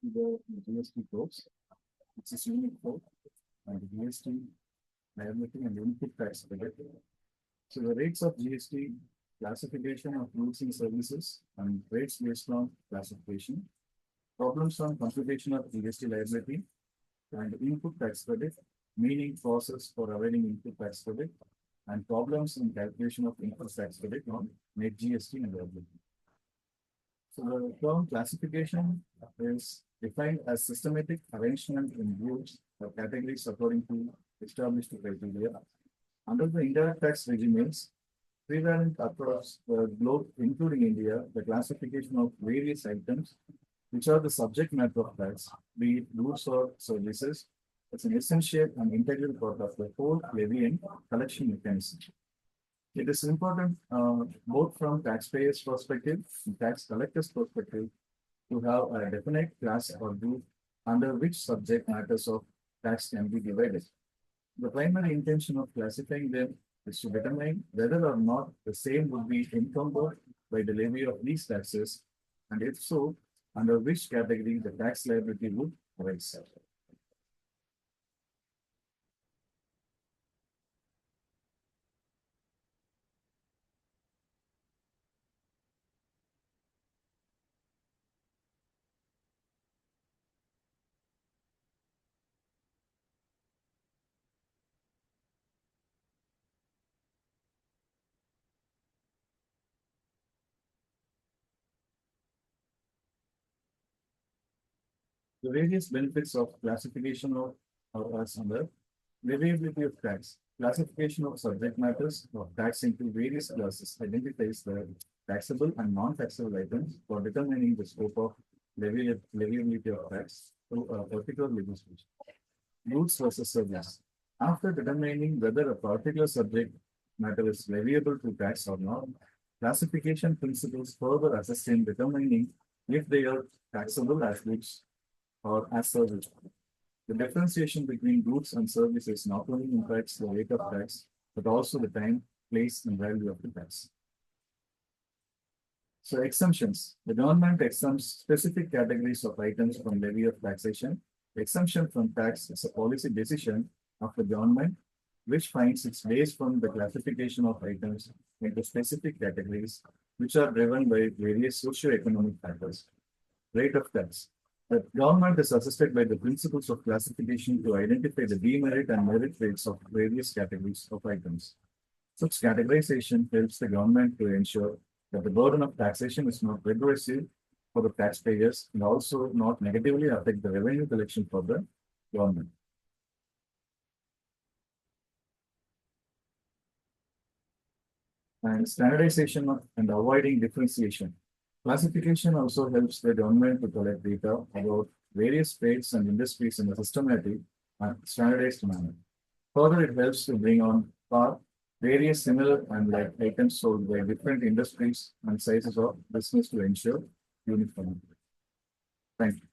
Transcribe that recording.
the GST codes. It's a unique code and GST liability and input tax credit. So the rates of GST, classification of goods and services, and rates based on classification, problems on computation of GST liability, and input tax credit, meaning process for availing input tax credit, and problems in calculation of input tax credit on net GST and liability. So the term classification is defined as systematic arrangement in groups or categories according to established criteria. Under the indirect tax regimes prevalent across the globe, including India, the classification of various items which are the subject matter of tax, be it goods or services, is an essential and integral part of the whole levy and collection mechanism. It is important both from taxpayers' perspective and tax collectors' perspective to have a definite class or group under which subject matters of tax can be divided. The primary intention of classifying them is to determine whether or not the same would be encumbered by the levy of these taxes, and if so, under which category the tax liability would arise. The various benefits of classification of are as under variability of tax. Classification of subject matters of tax into various classes identifies the taxable and non-taxable items for determining the scope of leviability of tax to a particular legislation. Goods versus service. After determining whether a particular subject matter is leviable to tax or not, classification principles further assist in determining if they are taxable as goods or as service. The differentiation between goods and services not only impacts the rate of tax, but also the time, place, and value of the tax. So exemptions. The government exempts specific categories of items from levy of taxation. Exemption from tax is a policy decision of the government, which finds its base from the classification of items into specific categories, which are driven by various socio-economic factors. Rate of tax. The government is assisted by the principles of classification to identify the demerit and merit rates of various categories of items. Such categorization helps the government to ensure that the burden of taxation is not regressive for the taxpayers and also not negatively affect the revenue collection for the government. And standardization and avoiding differentiation. Classification also helps the government to collect data about various trades and industries in a systematic and standardized manner. Further, it helps to bring on par various similar and like items sold by different industries and sizes of business to ensure uniformity. Thank you.